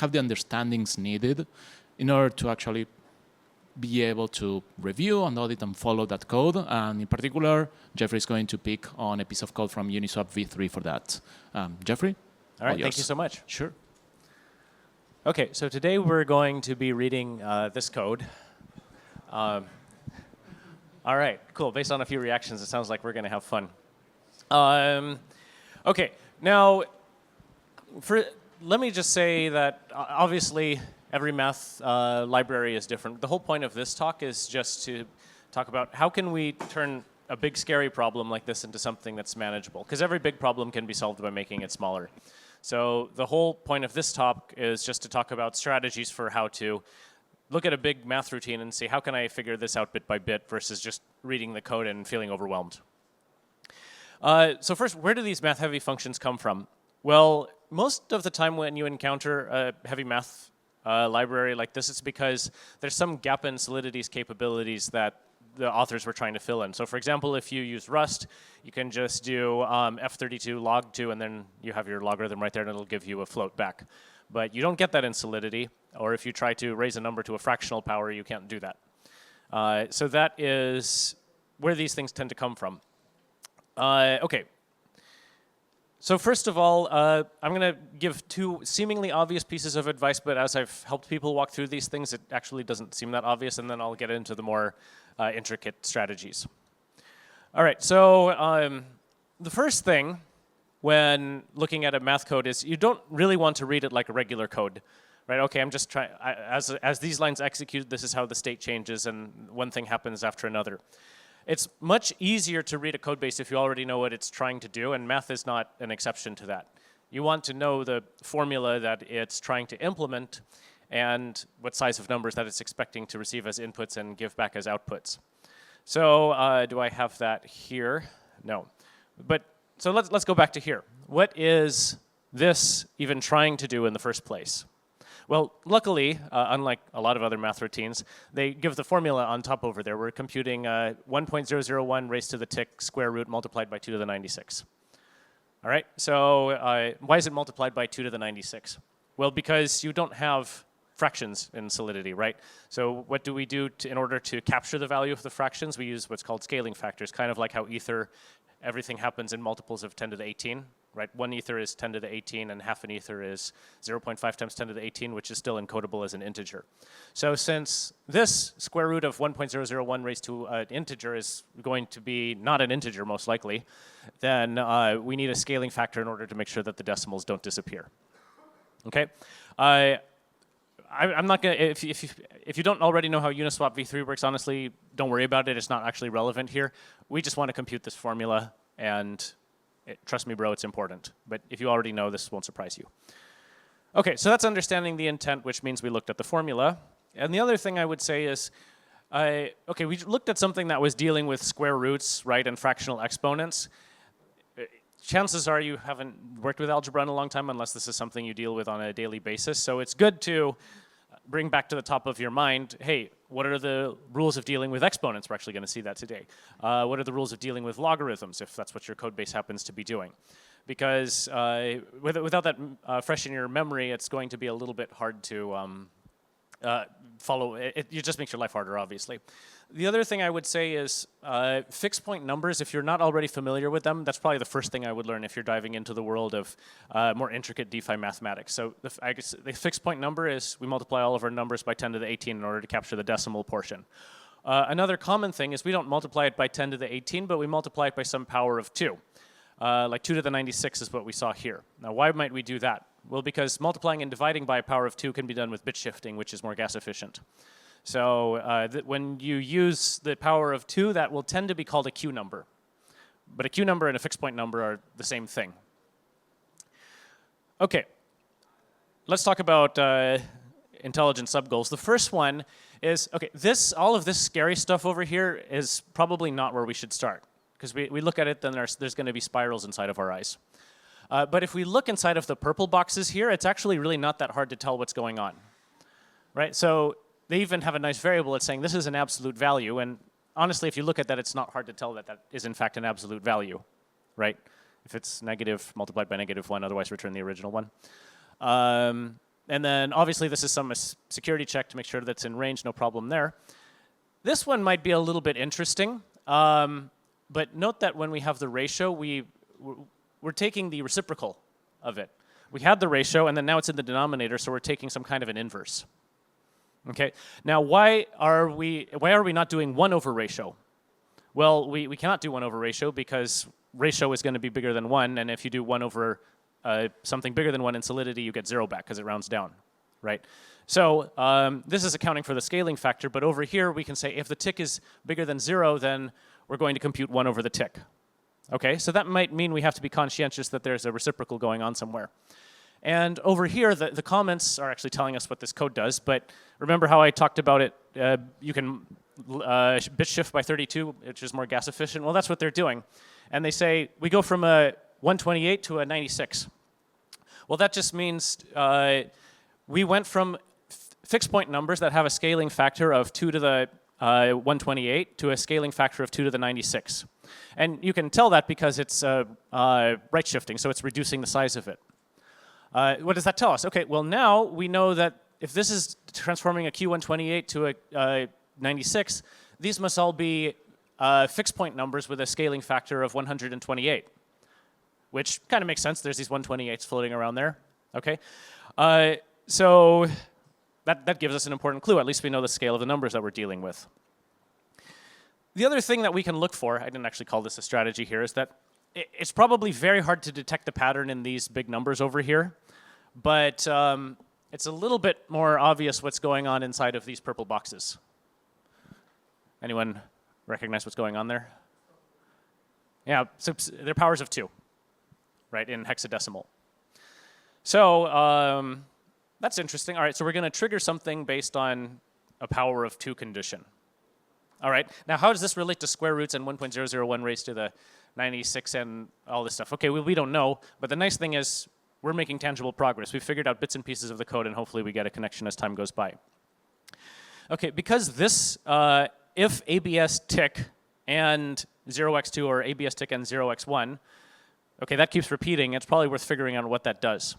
have the understandings needed in order to actually be able to review and audit and follow that code. And in particular, Jeffrey is going to pick on a piece of code from Uniswap V3 for that. Jeffrey? All right, thank you so much. Sure. OK, so today we're going to be reading this code. All right, cool. Based on a few reactions, it sounds like we're going to have fun. OK, now, let me just say that obviously every math library is different. The whole point of this talk is just to talk about how can we turn a big scary problem like this into something that's manageable. Because every big problem can be solved by making it smaller. So the whole point of this talk is just to talk about strategies for how to look at a big math routine and see how can I figure this out bit by bit versus just reading the code and feeling overwhelmed. So first, where do these math-heavy functions come from? Well, most of the time when you encounter a heavy math library like this, it's because there's some gap in Solidity's capabilities that the authors were trying to fill in. So for example, if you use Rust, you can just do F32 log2, and then you have your logarithm right there, and it'll give you a float back. But you don't get that in Solidity, or if you try to raise a number to a fractional power, you can't do that. So that is where these things tend to come from. OK. So first of all, I'm going to give two seemingly obvious pieces of advice, but as I've helped people walk through these things, it actually doesn't seem that obvious, and then I'll get into the more intricate strategies. All right, so the first thing when looking at a math code is you don't really want to read it like a regular code. Right, OK, I'm just trying, as these lines execute, this is how the state changes, and one thing happens after another. It's much easier to read a code base if you already know what it's trying to do, and math is not an exception to that. You want to know the formula that it's trying to implement and what size of numbers that it's expecting to receive as inputs and give back as outputs. So do I have that here? No. But so let's go back to here. What is this even trying to do in the first place? Well, luckily, unlike a lot of other math routines, they give the formula on top over there. We're computing 1.001 raised to the tick square root multiplied by 2 to the 96. All right, so why is it multiplied by 2 to the 96? Well, because you don't have fractions in Solidity, right? So what do we do in order to capture the value of the fractions? We use what's called scaling factors, kind of like how Ether, everything happens in multiples of 10 to the 18. Right, 1 ether is 10 to the 18, and half an ether is 0.5 times 10 to the 18, which is still encodable as an integer. So since this square root of 1.001 raised to an integer is going to be not an integer, most likely, then we need a scaling factor in order to make sure that the decimals don't disappear. Okay, I'm not gonna. If you don't already know how Uniswap V3 works, honestly, don't worry about it. It's not actually relevant here. We just want to compute this formula, and trust me, bro, it's important. But if you already know, this won't surprise you. OK, so that's understanding the intent, which means we looked at the formula. And the other thing I would say is, OK, we looked at something that was dealing with square roots, right, and fractional exponents. Chances are you haven't worked with algebra in a long time, unless this is something you deal with on a daily basis. So it's good to bring back to the top of your mind, hey, what are the rules of dealing with exponents? We're actually going to see that today. What are the rules of dealing with logarithms, if that's what your code base happens to be doing? Because without that fresh in your memory, it's going to be a little bit hard to follow. It just makes your life harder, obviously. The other thing I would say is fixed point numbers, if you're not already familiar with them, that's probably the first thing I would learn if you're diving into the world of more intricate DeFi mathematics. So I guess the fixed point number is we multiply all of our numbers by 10 to the 18 in order to capture the decimal portion. Another common thing is we don't multiply it by 10 to the 18, but we multiply it by some power of 2. Like 2 to the 96 is what we saw here. Now, why might we do that? Well, because multiplying and dividing by a power of 2 can be done with bit shifting, which is more gas efficient. So when you use the power of 2, that will tend to be called a Q number. But a Q number and a fixed point number are the same thing. OK, let's talk about intelligent subgoals. The first one is, OK, all of this scary stuff over here is probably not where we should start. Because we look at it, then there's going to be spirals inside of our eyes. But if we look inside of the purple boxes here, it's actually really not that hard to tell what's going on. Right? So they even have a nice variable that's saying this is an absolute value. And honestly, if you look at that, it's not hard to tell that that is, in fact, an absolute value. Right? If it's negative multiplied by -1, otherwise return the original one. And then obviously this is some security check to make sure that's in range, no problem there. This one might be a little bit interesting, but note that when we have the ratio, we're taking the reciprocal of it. We had the ratio, and then now it's in the denominator, so we're taking some kind of an inverse. Okay. Now, why are we not doing 1 over ratio? Well, we cannot do 1 over ratio because ratio is going to be bigger than 1, and if you do 1 over something bigger than 1 in solidity, you get 0 back because it rounds down, right? So this is accounting for the scaling factor, but over here we can say if the tick is bigger than 0, then we're going to compute 1 over the tick. Okay, so that might mean we have to be conscientious that there's a reciprocal going on somewhere. And over here, the comments are actually telling us what this code does, but remember how I talked about it, you can bit shift by 32, which is more gas efficient. Well, that's what they're doing. And they say, we go from a 128 to a 96. Well, that just means we went from fixed point numbers that have a scaling factor of 2 to the 128 to a scaling factor of 2 to the 96. And you can tell that because it's right shifting, so it's reducing the size of it. What does that tell us? Okay, well now we know that if this is transforming a Q128 to a 96, these must all be fixed point numbers with a scaling factor of 128, which kind of makes sense. There's these 128s floating around there. Okay, so that gives us an important clue. At least we know the scale of the numbers that we're dealing with. The other thing that we can look for, I didn't actually call this a strategy here, is that it's probably very hard to detect the pattern in these big numbers over here, but it's a little bit more obvious what's going on inside of these purple boxes. Anyone recognize what's going on there? Yeah, so they're powers of 2, right, in hexadecimal. So that's interesting. All right, so we're going to trigger something based on a power of 2 condition. All right, now how does this relate to square roots and 1.001 raised to the 96 and all this stuff? Okay, well, we don't know, but the nice thing is we're making tangible progress. We've figured out bits and pieces of the code, and hopefully we get a connection as time goes by. Okay, because this, if ABS tick and 0x2 or ABS tick and 0x1, okay, that keeps repeating. It's probably worth figuring out what that does.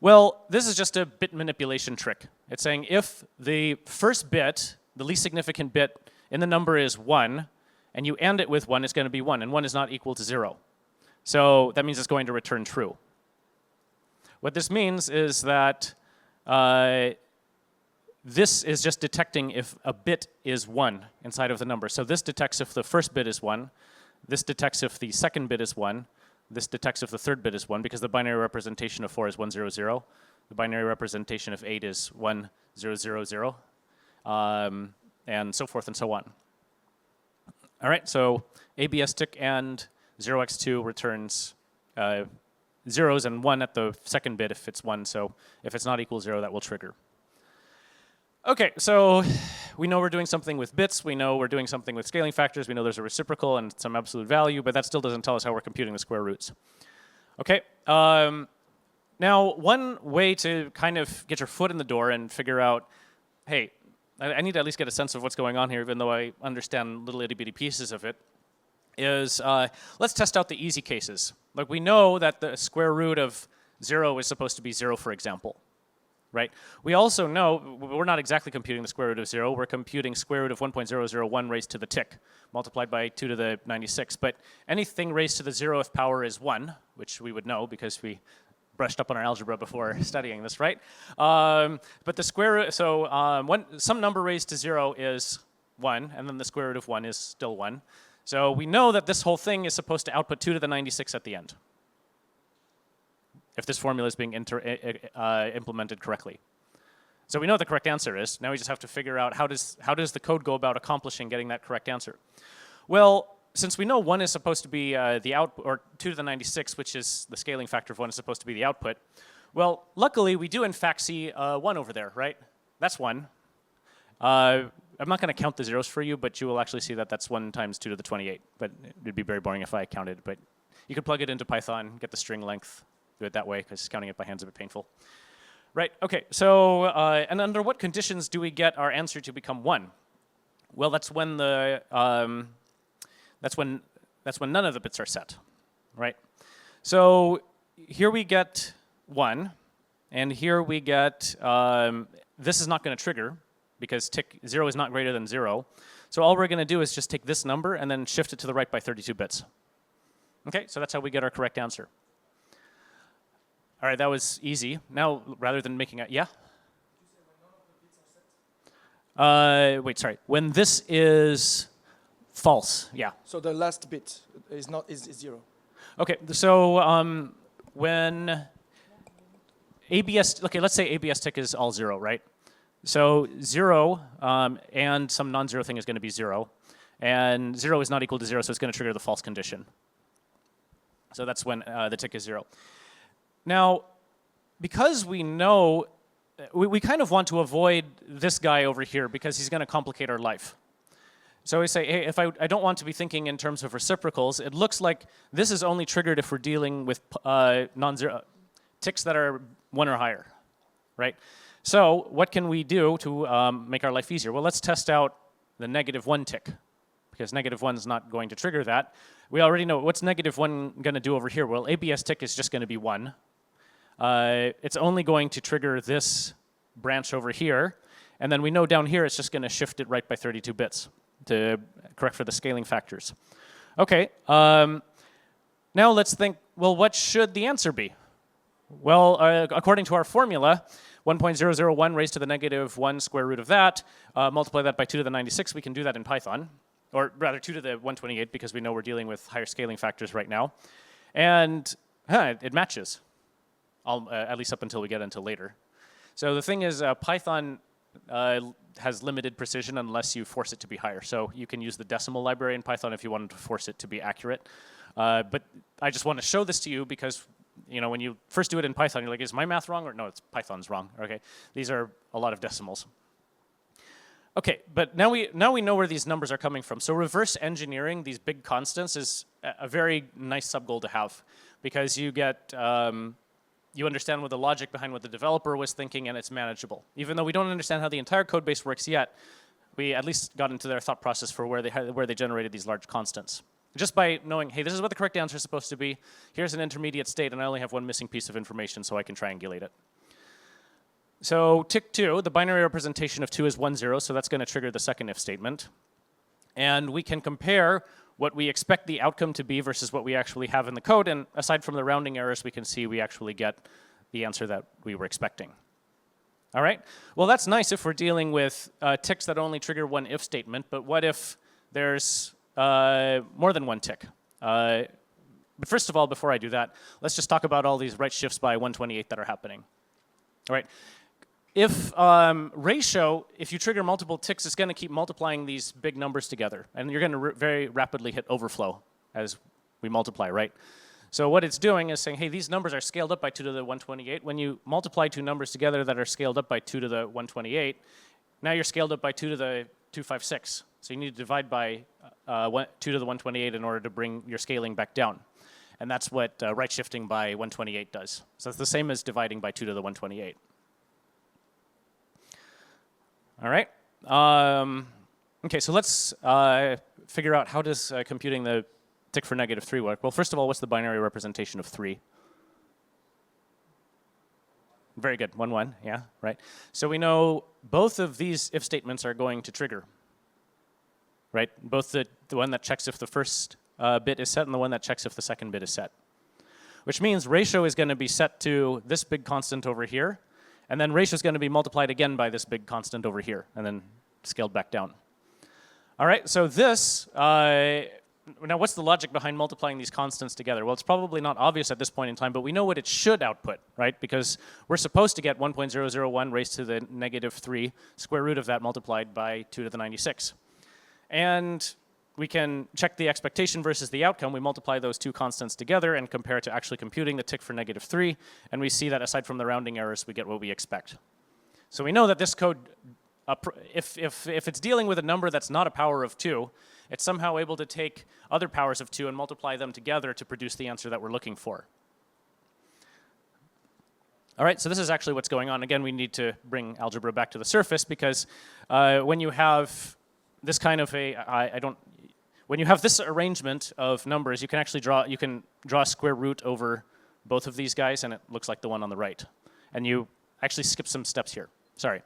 Well, this is just a bit manipulation trick. It's saying if the first bit, the least significant bit in the number is 1, and you end it with 1, it's going to be 1, and 1 is not equal to 0. So that means it's going to return true. What this means is that this is just detecting if a bit is 1 inside of the number. So this detects if the first bit is 1, this detects if the second bit is 1, this detects if the third bit is 1, because the binary representation of 4 is 1, 0, 0. The binary representation of 8 is 1, 0, 0, 0. And so forth and so on. All right, so ABS tick and 0x2 returns zeros and 1 at the second bit if it's 1. So if it's not equal 0, that will trigger. Okay, so we know we're doing something with bits. We know we're doing something with scaling factors. We know there's a reciprocal and some absolute value, but that still doesn't tell us how we're computing the square roots. Okay, now one way to kind of get your foot in the door and figure out, hey, I need to at least get a sense of what's going on here, even though I understand little itty-bitty pieces of it, is let's test out the easy cases. Like we know that the square root of 0 is supposed to be 0, for example, right? We also know we're not exactly computing the square root of 0. We're computing square root of 1.001 raised to the tick, multiplied by 2 to the 96. But anything raised to the 0th power is 1, which we would know because we brushed up on our algebra before studying this, right? But the square root, so some number raised to 0 is 1, and then the square root of 1 is still 1. So we know that this whole thing is supposed to output 2 to the 96 at the end, if this formula is being implemented correctly. So we know what the correct answer is. Now we just have to figure out how does the code go about accomplishing getting that correct answer. Well, since we know 1 is supposed to be the output, or 2 to the 96, which is the scaling factor of 1 is supposed to be the output, well, luckily we do in fact see 1 over there, right? That's 1. I'm not going to count the zeros for you, but you will actually see that that's 1 times 2 to the 28. But it'd be very boring if I counted. But you could plug it into Python, get the string length, do it that way, because counting it by hand is a bit painful. Right, okay, so, and under what conditions do we get our answer to become 1? Well, that's when the, that's when none of the bits are set, right? So here we get 1, and here we get, this is not going to trigger because tick 0 is not greater than 0. So all we're going to do is just take this number and then shift it to the right by 32 bits. Okay, so that's how we get our correct answer. All right, that was easy. Now, rather than making a, yeah? Wait, sorry. When this is false, yeah. So the last bit is 0. Okay, so when ABS, okay, let's say ABS tick is all 0, right? So 0 and some non-zero thing is going to be 0. And 0 is not equal to 0, so it's going to trigger the false condition. So that's when the tick is 0. Now, because we know, we kind of want to avoid this guy over here because he's going to complicate our life. So we say, hey, if I don't want to be thinking in terms of reciprocals, it looks like this is only triggered if we're dealing with non-zero ticks that are 1 or higher, right? So what can we do to make our life easier? Well, let's test out the -1 tick, because -1 is not going to trigger that. We already know what's -1 going to do over here. Well, ABS tick is just going to be 1. It's only going to trigger this branch over here, and then we know down here it's just going to shift it right by 32 bits to correct for the scaling factors. Okay, now let's think, well, what should the answer be? Well, according to our formula, 1.001 raised to the -1 square root of that, multiply that by 2 to the 96, we can do that in Python, or rather 2 to the 128 because we know we're dealing with higher scaling factors right now. And it matches, at least up until we get into later. So the thing is, Python has limited precision unless you force it to be higher. So you can use the decimal library in Python if you wanted to force it to be accurate. But I just want to show this to you because when you first do it in Python, you're like, is my math wrong? Or no, it's Python's wrong. Okay, these are a lot of decimals. Okay, but now we know where these numbers are coming from. So reverse engineering these big constants is a very nice sub-goal to have because you get, you understand what the logic behind what the developer was thinking and it's manageable. Even though we don't understand how the entire code base works yet, we at least got into their thought process for where they generated these large constants. Just by knowing, hey, this is what the correct answer is supposed to be, here's an intermediate state, and I only have one missing piece of information, so I can triangulate it. So tick 2, the binary representation of 2 is 1, 0, so that's going to trigger the second if statement. And we can compare what we expect the outcome to be versus what we actually have in the code, and aside from the rounding errors, we can see we actually get the answer that we were expecting. All right? Well, that's nice if we're dealing with ticks that only trigger one if statement, but what if there's more than one tick? But first of all, before I do that, let's just talk about all these right shifts by 128 that are happening. All right. If ratio, if you trigger multiple ticks, it's going to keep multiplying these big numbers together. And you're going to very rapidly hit overflow as we multiply, right? So what it's doing is saying, hey, these numbers are scaled up by 2 to the 128. When you multiply two numbers together that are scaled up by 2 to the 128, now you're scaled up by 2 to the 256. So you need to divide by 2 to the 128 in order to bring your scaling back down. And that's what right shifting by 128 does. So it's the same as dividing by 2 to the 128. All right. Okay, so let's figure out how does computing the tick for -3 work. Well, first of all, what's the binary representation of 3? Very good, 1, 1, yeah, right. So we know both of these if statements are going to trigger, right? Both the one that checks if the first bit is set and the one that checks if the second bit is set. Which means ratio is going to be set to this big constant over here, and then ratio is going to be multiplied again by this big constant over here, and then scaled back down. All right, so this, now what's the logic behind multiplying these constants together? Well, it's probably not obvious at this point in time, but we know what it should output, right? Because we're supposed to get 1.001 raised to the -3, square root of that multiplied by 2 to the 96. And we can check the expectation versus the outcome. We multiply those two constants together and compare it to actually computing the tick for -3, and we see that aside from the rounding errors, we get what we expect. So we know that this code, if it's dealing with a number that's not a power of 2, it's somehow able to take other powers of 2 and multiply them together to produce the answer that we're looking for. All right, so this is actually what's going on. Again, we need to bring algebra back to the surface because when you have this kind of when you have this arrangement of numbers, you can actually draw a square root over both of these guys, and it looks like the one on the right. and you actually skip some steps here. Sorry.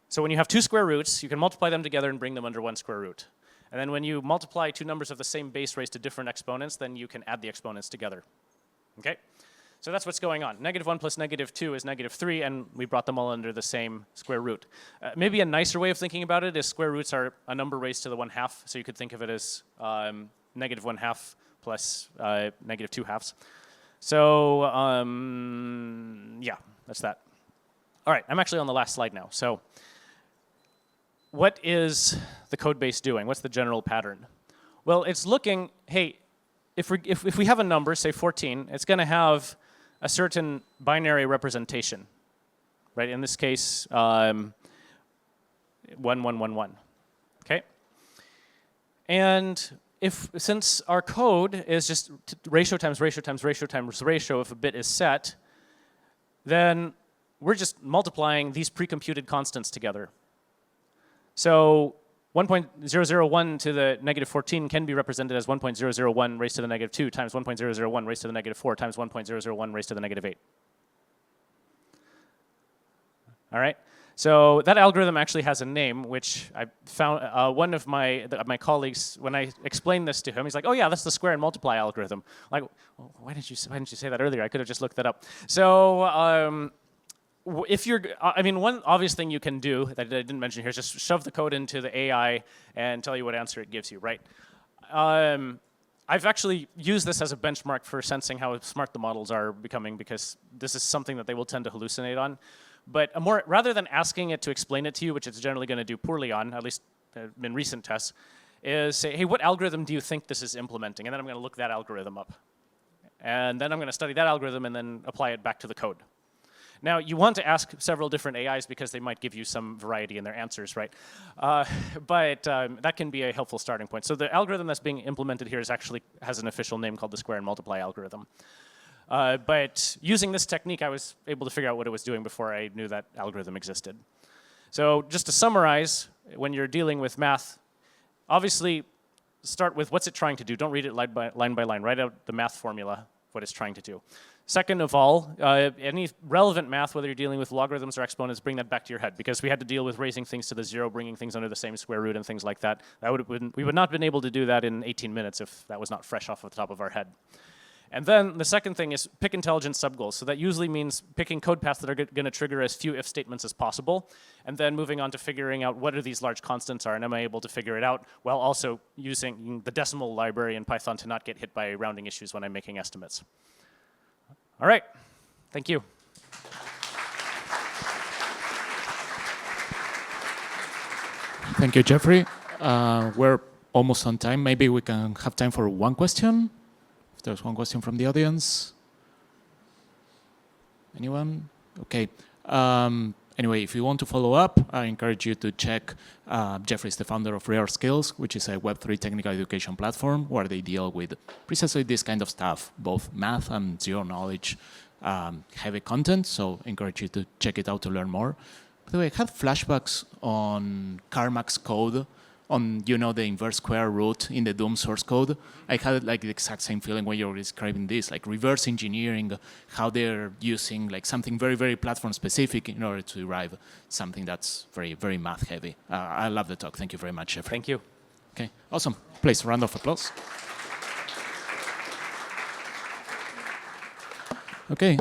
So when you have two square roots, you can multiply them together and bring them under one square root. And then when you multiply two numbers of the same base raised to different exponents, then you can add the exponents together. Okay? So that's what's going on. -1 plus -2 is -3, and we brought them all under the same square root. Maybe a nicer way of thinking about it is square roots are a number raised to the 1/2, so you could think of it as -1/2 plus -2/2. So yeah, that's that. All right, I'm actually on the last slide now. So what is the code base doing? What's the general pattern? Well, it's looking, hey, if we have a number, say 14, it's going to have a certain binary representation, right? In this case, 1, 1, 1, 1, okay? And since our code is just ratio times ratio times ratio times ratio if a bit is set, then we're just multiplying these pre-computed constants together. So 1.001 to the -14 can be represented as 1.001 raised to the -2 times 1.001 raised to the -4 times 1.001 raised to the -8. All right? So that algorithm actually has a name, which I found one of my colleagues, when I explained this to him, he's like, oh yeah, that's the square and multiply algorithm. I'm like, oh, why didn't you say that earlier? I could have just looked that up. So if you're, I mean, one obvious thing you can do that I didn't mention here is just shove the code into the AI and tell you what answer it gives you, right? I've actually used this as a benchmark for sensing how smart the models are becoming, because this is something that they will tend to hallucinate on. But rather than asking it to explain it to you, which it's generally going to do poorly on, at least in recent tests, is say, hey, what algorithm do you think this is implementing? And then I'm going to look that algorithm up. And then I'm going to study that algorithm and then apply it back to the code. Now, you want to ask several different AIs because they might give you some variety in their answers, right? But that can be a helpful starting point. So the algorithm that's being implemented here has an official name called the square and multiply algorithm. But using this technique, I was able to figure out what it was doing before I knew that algorithm existed. So just to summarize, when you're dealing with math, obviously start with what's it trying to do. Don't read it line by line. Write out the math formula, what it's trying to do. Second of all, any relevant math, whether you're dealing with logarithms or exponents, bring that back to your head, because we had to deal with raising things to the 0, bringing things under the same square root and things like that. We would not have been able to do that in 18 minutes if that was not fresh off the top of our head. And then the second thing is pick intelligent subgoals. So that usually means picking code paths that are going to trigger as few if statements as possible, and then moving on to figuring out what are these large constants are, and am I able to figure it out, while also using the decimal library in Python to not get hit by rounding issues when I'm making estimates. All right, thank you. Thank you, Jeffrey. We're almost on time. Maybe we can have time for one question. If there's one question from the audience. Anyone? Okay. Anyway, if you want to follow up, I encourage you to check. Jeffrey is the founder of Rareskills, which is a Web3 technical education platform where they deal with precisely this kind of stuff, both math and zero knowledge heavy content. So I encourage you to check it out to learn more. By the way, I had flashbacks on Carmack's code on, the inverse square root in the Doom source code. I had like the exact same feeling when you were describing this, like reverse engineering, how they're using like something very, very platform specific in order to derive something that's very, very math heavy. I love the talk. Thank you very much, Jeffrey. Thank you. Okay, awesome. Please, round of applause. Okay.